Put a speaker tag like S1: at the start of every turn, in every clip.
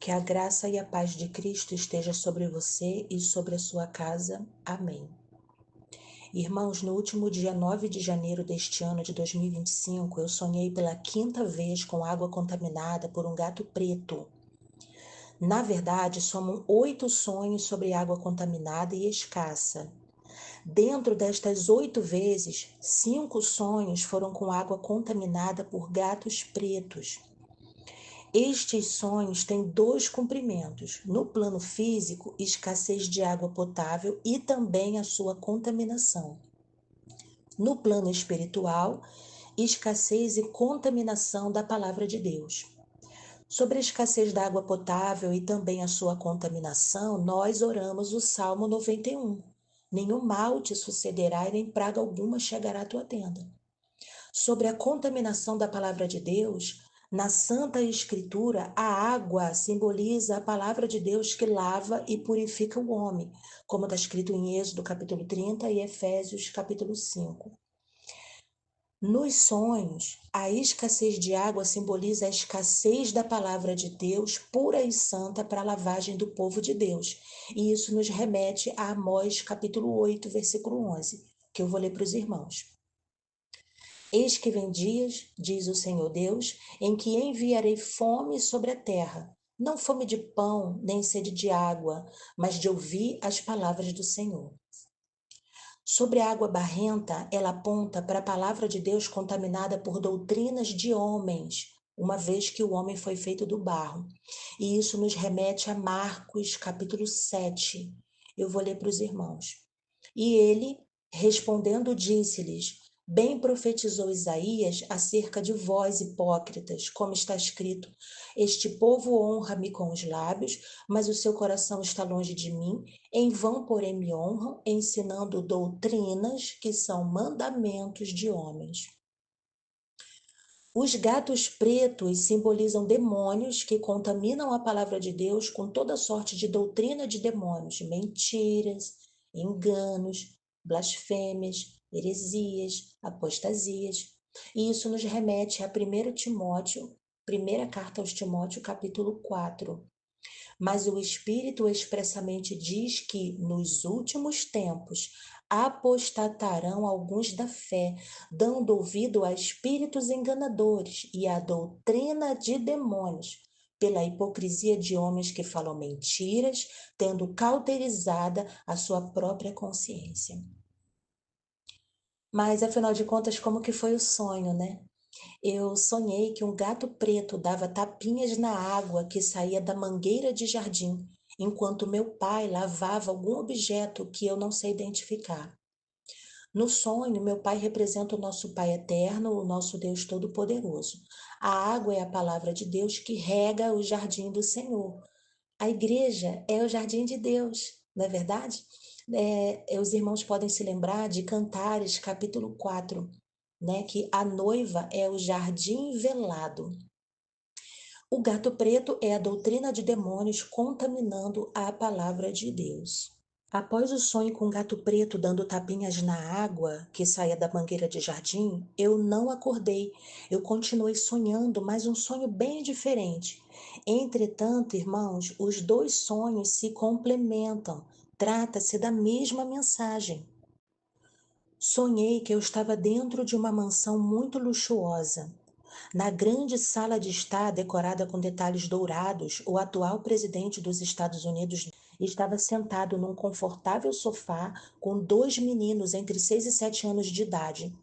S1: Que a graça e a paz de Cristo esteja sobre você e sobre a sua casa. Amém. Irmãos, no último dia 9 de janeiro deste ano de 2025, eu sonhei pela quinta vez com água contaminada por um gato preto. Na verdade, somam 8 sonhos sobre água contaminada e escassa. Dentro destas 8 vezes, 5 sonhos foram com água contaminada por gatos pretos. Estes sonhos têm dois cumprimentos. No plano físico, escassez de água potável e também a sua contaminação. No plano espiritual, escassez e contaminação da palavra de Deus. Sobre a escassez da água potável e também a sua contaminação, nós oramos o Salmo 91. Nenhum mal te sucederá e nem praga alguma chegará à tua tenda. Sobre a contaminação da palavra de Deus, na Santa Escritura, a água simboliza a palavra de Deus que lava e purifica o homem, como está escrito em Êxodo capítulo 30 e Efésios capítulo 5. Nos sonhos, a escassez de água simboliza a escassez da palavra de Deus pura e santa para a lavagem do povo de Deus. E isso nos remete a Amós capítulo 8, versículo 11, que eu vou ler para os irmãos. Eis que vem dias, diz o Senhor Deus, em que enviarei fome sobre a terra, não fome de pão, nem sede de água, mas de ouvir as palavras do Senhor. Sobre a água barrenta, ela aponta para a palavra de Deus contaminada por doutrinas de homens, uma vez que o homem foi feito do barro. E isso nos remete a Marcos, capítulo 7. Eu vou ler para os irmãos. E ele, respondendo, disse-lhes: Bem profetizou Isaías acerca de vós, hipócritas, como está escrito: Este povo honra-me com os lábios, mas o seu coração está longe de mim. Em vão, porém, me honram, ensinando doutrinas que são mandamentos de homens. Os gatos pretos simbolizam demônios que contaminam a palavra de Deus com toda sorte de doutrina de demônios, mentiras, enganos, blasfêmias, heresias, apostasias. E isso nos remete a 1 Timóteo, primeira carta aos Timóteo, capítulo 4. Mas o Espírito expressamente diz que, nos últimos tempos, apostatarão alguns da fé, dando ouvido a espíritos enganadores e à doutrina de demônios, pela hipocrisia de homens que falam mentiras, tendo cauterizada a sua própria consciência. Mas, afinal de contas, como que foi o sonho, né? Eu sonhei que um gato preto dava tapinhas na água que saía da mangueira de jardim, enquanto meu pai lavava algum objeto que eu não sei identificar. No sonho, meu pai representa o nosso Pai eterno, o nosso Deus todo-poderoso. A água é a palavra de Deus que rega o jardim do Senhor. A igreja é o jardim de Deus, não é verdade? Os irmãos podem se lembrar de Cantares, capítulo 4, né, que a noiva é o jardim velado. O gato preto é a doutrina de demônios contaminando a palavra de Deus. Após o sonho com o gato preto dando tapinhas na água que saía da mangueira de jardim, eu não acordei. Eu continuei sonhando, mas um sonho bem diferente. Entretanto, irmãos, os dois sonhos se complementam. Trata-se da mesma mensagem. Sonhei que eu estava dentro de uma mansão muito luxuosa. Na grande sala de estar, decorada com detalhes dourados, o atual presidente dos Estados Unidos estava sentado num confortável sofá com 2 meninos entre 6 e 7 anos de idade.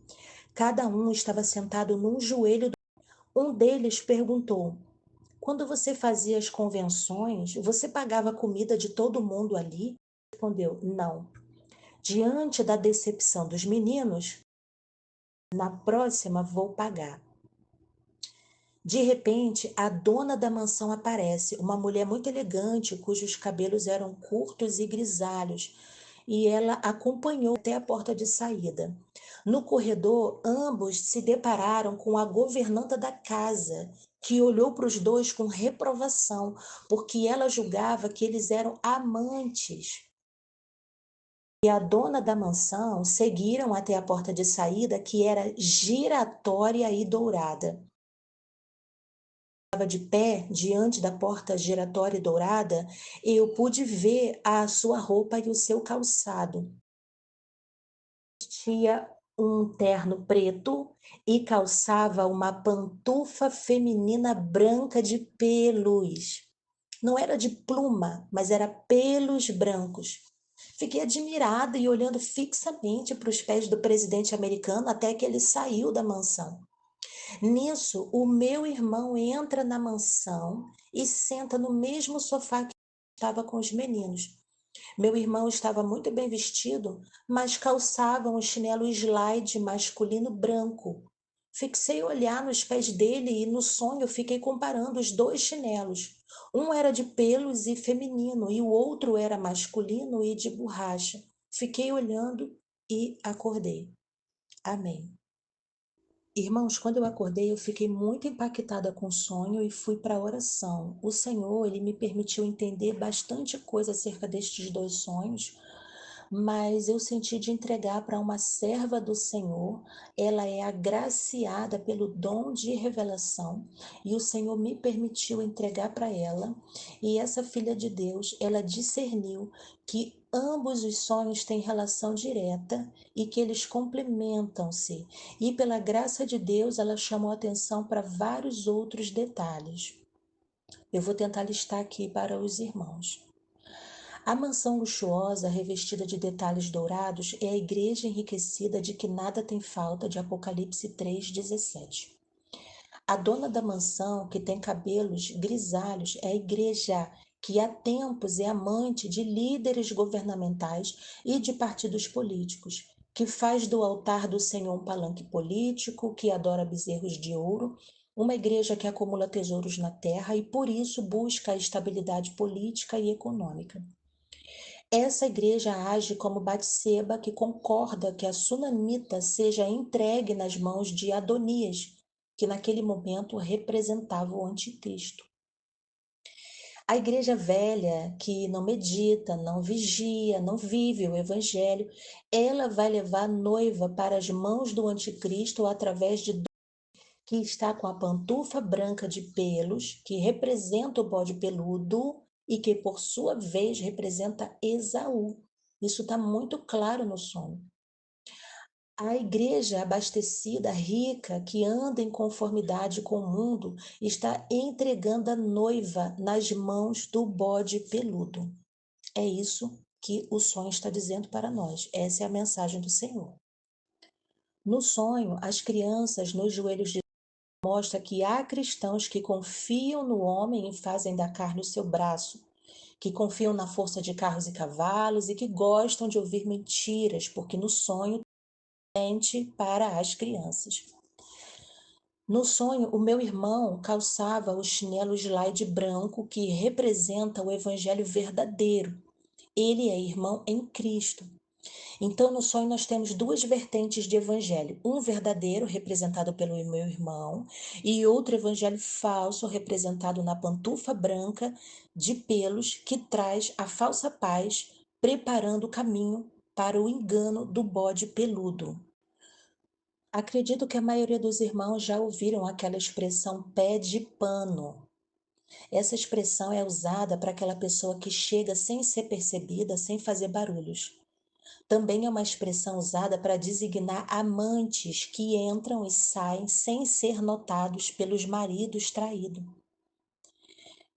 S1: Cada um estava sentado num joelho. Um deles perguntou: Quando você fazia as convenções, você pagava a comida de todo mundo ali? Respondeu: Não. Diante da decepção dos meninos, na próxima vou pagar. De repente, a dona da mansão aparece, uma mulher muito elegante, cujos cabelos eram curtos e grisalhos, e ela acompanhou até a porta de saída. No corredor, ambos se depararam com a governanta da casa, que olhou para os dois com reprovação, porque ela julgava que eles eram amantes. E a dona da mansão seguiram até a porta de saída, que era giratória e dourada. estava de pé diante da porta giratória e dourada, eu pude ver a sua roupa e o seu calçado. Vestia um terno preto e calçava uma pantufa feminina branca de pelos. Não era de pluma, mas era pelos brancos. Fiquei admirada e olhando fixamente para os pés do presidente americano até que ele saiu da mansão. Nisso, o meu irmão entra na mansão e senta no mesmo sofá que estava com os meninos. Meu irmão estava muito bem vestido, mas calçava um chinelo slide masculino branco. Fixei o olhar nos pés dele e no sonho fiquei comparando os dois chinelos. Um era de pelos e feminino e o outro era masculino e de borracha. Fiquei olhando e acordei. Amém. Irmãos, quando eu acordei, eu fiquei muito impactada com o sonho e fui para a oração. O Senhor, ele me permitiu entender bastante coisa acerca destes dois sonhos, mas eu senti de entregar para uma serva do Senhor. Ela é agraciada pelo dom de revelação e o Senhor me permitiu entregar para ela. E essa filha de Deus, ela discerniu que ambos os sonhos têm relação direta e que eles complementam-se. E pela graça de Deus, ela chamou atenção para vários outros detalhes. Eu vou tentar listar aqui para os irmãos. A mansão luxuosa, revestida de detalhes dourados, é a igreja enriquecida de que nada tem falta, de Apocalipse 3,17. A dona da mansão, que tem cabelos grisalhos, é a igreja que há tempos é amante de líderes governamentais e de partidos políticos, que faz do altar do Senhor um palanque político, que adora bezerros de ouro, uma igreja que acumula tesouros na terra e por isso busca a estabilidade política e econômica. Essa igreja age como Batseba, que concorda que a sunamita seja entregue nas mãos de Adonias, que naquele momento representava o anticristo. A igreja velha, que não medita, não vigia, não vive o evangelho, ela vai levar a noiva para as mãos do anticristo através de que está com a pantufa branca de pelos, que representa o bode peludo e que, por sua vez, representa Esaú. Isso está muito claro no sonho. A igreja abastecida, rica, que anda em conformidade com o mundo, está entregando a noiva nas mãos do bode peludo. É isso que o sonho está dizendo para nós. Essa é a mensagem do Senhor. No sonho, as crianças nos joelhos de mostra que há cristãos que confiam no homem e fazem da carne o seu braço, que confiam na força de carros e cavalos e que gostam de ouvir mentiras, porque no sonho mente para as crianças. No sonho, o meu irmão calçava o chinelo slide branco que representa o evangelho verdadeiro. Ele é irmão em Cristo. Então, no sonho, nós temos duas vertentes de evangelho. Um verdadeiro, representado pelo meu irmão, e outro evangelho falso, representado na pantufa branca de pelos, que traz a falsa paz, preparando o caminho para o engano do bode peludo. Acredito que a maioria dos irmãos já ouviram aquela expressão pé de pano. Essa expressão é usada para aquela pessoa que chega sem ser percebida, sem fazer barulhos. Também é uma expressão usada para designar amantes que entram e saem sem ser notados pelos maridos traídos.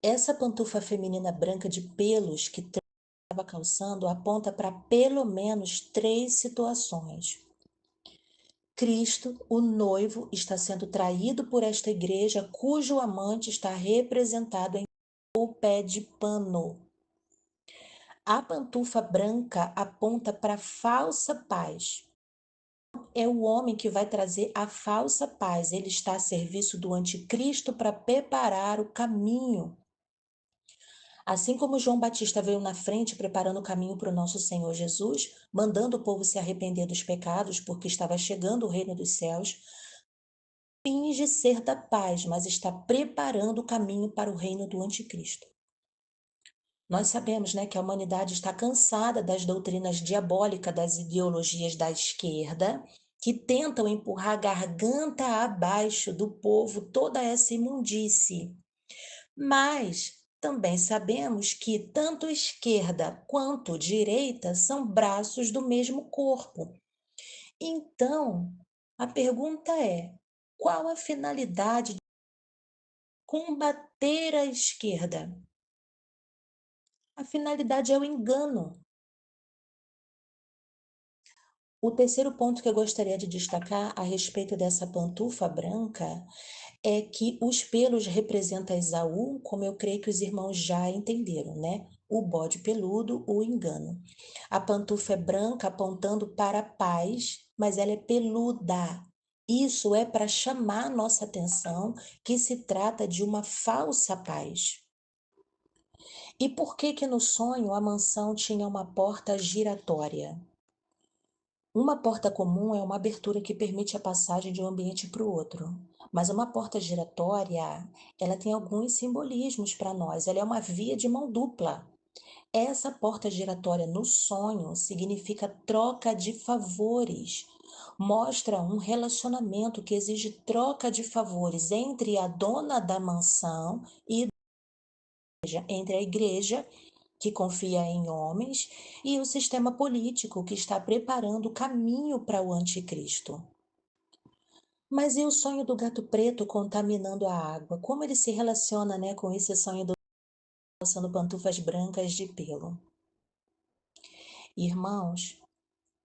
S1: Essa pantufa feminina branca de pelos que estava calçando aponta para pelo menos 3 situações. Cristo, o noivo, está sendo traído por esta igreja, cujo amante está representado em o pé de pano. A pantufa branca aponta para falsa paz. É o homem que vai trazer a falsa paz. Ele está a serviço do anticristo para preparar o caminho. Assim como João Batista veio na frente preparando o caminho para o nosso Senhor Jesus, mandando o povo se arrepender dos pecados, porque estava chegando o reino dos céus, finge ser da paz, mas está preparando o caminho para o reino do anticristo. Nós sabemos, né, que a humanidade está cansada das doutrinas diabólicas das ideologias da esquerda, que tentam empurrar a garganta abaixo do povo toda essa imundície. Mas também sabemos que tanto esquerda quanto direita são braços do mesmo corpo. Então, a pergunta é: qual a finalidade de combater a esquerda? A finalidade é o engano. O terceiro ponto que eu gostaria de destacar a respeito dessa pantufa branca é que os pelos representam Esaú, como eu creio que os irmãos já entenderam, né? O bode peludo, o engano. A pantufa é branca, apontando para a paz, mas ela é peluda. Isso é para chamar nossa atenção que se trata de uma falsa paz. E por que que no sonho a mansão tinha uma porta giratória? Uma porta comum é uma abertura que permite a passagem de um ambiente para o outro, mas uma porta giratória, ela tem alguns simbolismos para nós, ela é uma via de mão dupla. Essa porta giratória no sonho significa troca de favores, mostra um relacionamento que exige troca de favores entre a dona da mansão e entre a igreja que confia em homens, e o sistema político que está preparando o caminho para o anticristo. Mas e o sonho do gato preto contaminando a água? Como ele se relaciona, né, com esse sonho do calçando pantufas brancas de pelo? Irmãos,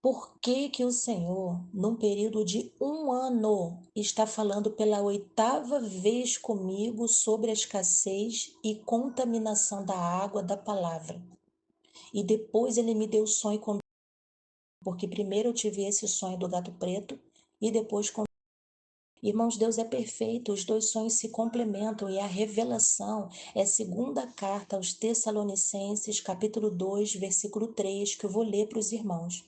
S1: por que que o Senhor, num período de 1 ano, está falando pela 8ª vez comigo sobre a escassez e contaminação da água da palavra? E depois ele me deu o sonho porque primeiro eu tive esse sonho do gato preto e depois com. Irmãos, Deus é perfeito, os dois sonhos se complementam e a revelação é a segunda carta aos Tessalonicenses, capítulo 2, versículo 3, que eu vou ler para os irmãos.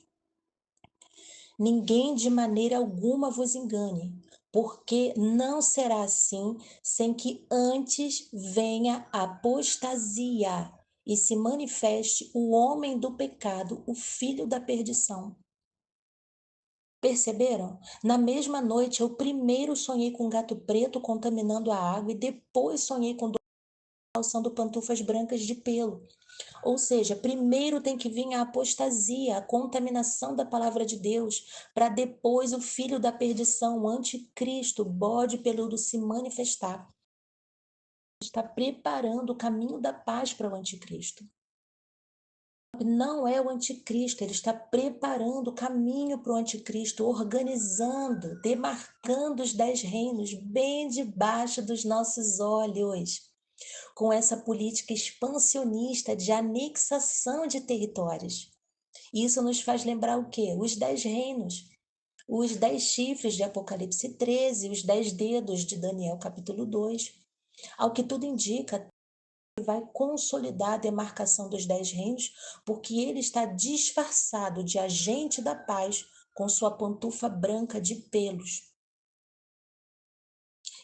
S1: Ninguém de maneira alguma vos engane, porque não será assim sem que antes venha a apostasia e se manifeste o homem do pecado, o filho da perdição. Perceberam? Na mesma noite, eu primeiro sonhei com um gato preto contaminando a água e depois sonhei com dois calçando pantufas brancas de pelo. Ou seja, primeiro tem que vir a apostasia, a contaminação da palavra de Deus, para depois o filho da perdição, o anticristo, o bode peludo se manifestar. Está preparando o caminho da paz para o anticristo. Não é o anticristo, ele está preparando o caminho para o anticristo, organizando, demarcando os 10 reinos bem debaixo dos nossos olhos, com essa política expansionista de anexação de territórios. Isso nos faz lembrar o quê? Os 10 reinos, os 10 chifres de Apocalipse 13, os 10 dedos de Daniel capítulo 2. Ao que tudo indica, vai consolidar a demarcação dos 10 reinos, porque ele está disfarçado de agente da paz com sua pantufa branca de pelos.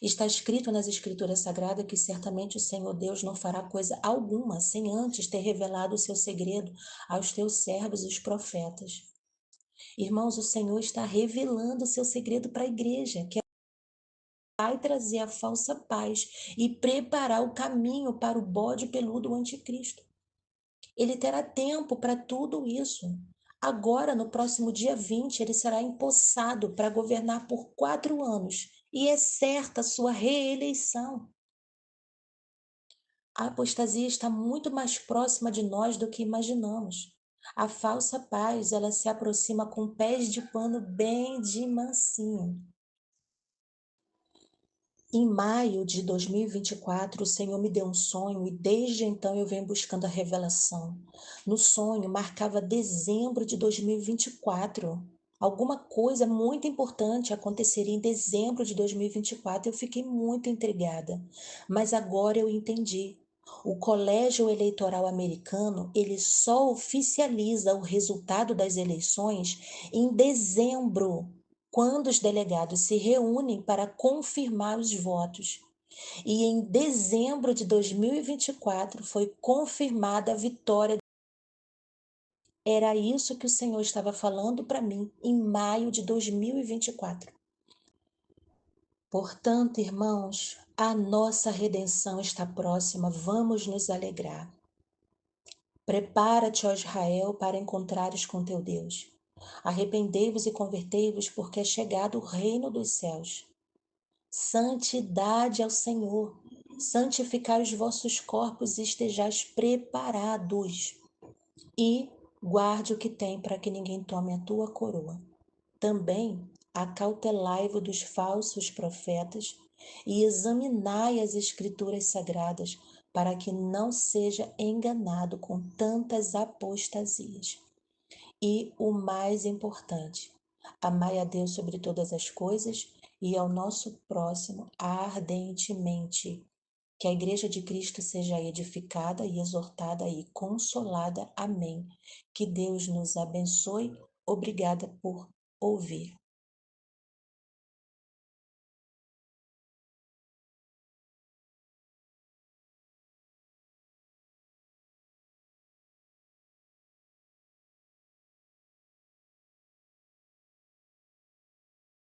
S1: Está escrito nas Escrituras Sagradas que certamente o Senhor Deus não fará coisa alguma sem antes ter revelado o seu segredo aos teus servos, os profetas. Irmãos, o Senhor está revelando o seu segredo para a igreja, que vai trazer a falsa paz e preparar o caminho para o bode peludo, o anticristo. Ele terá tempo para tudo isso. Agora, no próximo dia 20, ele será empossado para governar por 4 anos e é certa a sua reeleição. A apostasia está muito mais próxima de nós do que imaginamos. A falsa paz, ela se aproxima com pés de pano bem de mansinho. Em maio de 2024, o Senhor me deu um sonho e desde então eu venho buscando a revelação. No sonho, marcava dezembro de 2024. Alguma coisa muito importante aconteceria em dezembro de 2024. Eu fiquei muito intrigada, mas agora eu entendi. O Colégio Eleitoral Americano, ele só oficializa o resultado das eleições em dezembro, quando os delegados se reúnem para confirmar os votos. E em dezembro de 2024 foi confirmada a vitória. Era isso que o Senhor estava falando para mim em maio de 2024. Portanto, irmãos, A nossa redenção está próxima, vamos nos alegrar. Prepara-te, ó Israel, para encontrares com teu Deus. Arrependei-vos e convertei-vos, porque é chegado o reino dos céus. Santidade ao Senhor. Santificai os vossos corpos e estejais preparados. E guarde o que tem, para que ninguém tome a tua coroa. Também acautelai-vos dos falsos profetas e examinai as escrituras sagradas, para que não seja enganado com tantas apostasias. E o mais importante, amai a Deus sobre todas as coisas e ao nosso próximo ardentemente. Que a Igreja de Cristo seja edificada e exortada e consolada. Amém. Que Deus nos abençoe. Obrigada por ouvir.